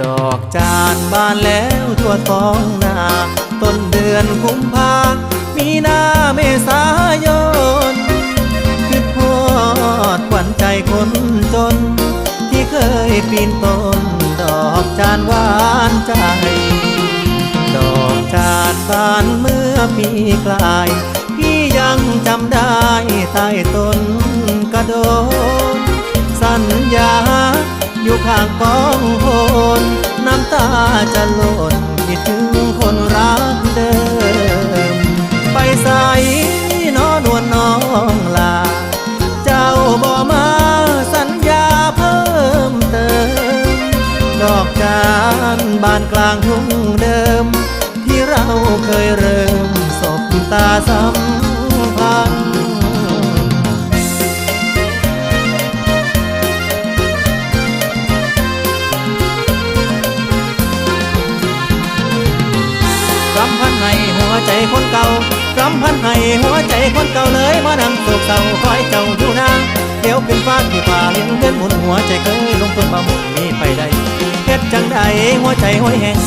ดอกจานบานแล้วทั่วท้องนาต้นเดือนกุมภามีนาเมษายนคิดฮอดขวัญใจคนจนที่เคยปีนต้นดอกจานหวานใจดอกจานบานเมื่อปีกลายพี่ยังจำได้ใต้ต้นกระโดนสัญญาอยู่ข้างกองโคนน้ำตาจะหล่นคิดถึงคนรักเดิมไปใส่น้อนวลน้องลาเจ้าบ่มาสัญญาเพิ่มเติมดอกจานบานกลางทุ่งเดิมที่เราเคยเริ่มสบตาสัมพันธ์รำพันให้หัวใจคนเก่ารำพันให้หัวใจคนเก่าเลยมานั่งโศกเศร้าคอยเจ้าอยู่นางเดี๋ยวขึ้นฟ้าที่ป่าเลี้ยงเดินหมุนหัวใจเคยลงทุนมาหมุนมีไปได้เฮ็ดจังใดหัวใจห้อยแห้ง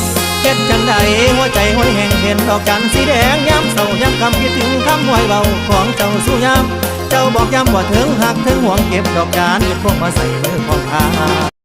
เฮ็ดจังใดหัวใจห้อยแห้งเห็นดอกจันทร์สีแดงย้ำเศร้าย้ำคำคิดถึงคำห้อยเบาของเจ้าสู้ย้ำเจ้าบอกย้ำว่าถึงหักถึงห่วงเก็บดอกจานเก็บพวกมาใส่มือของข้า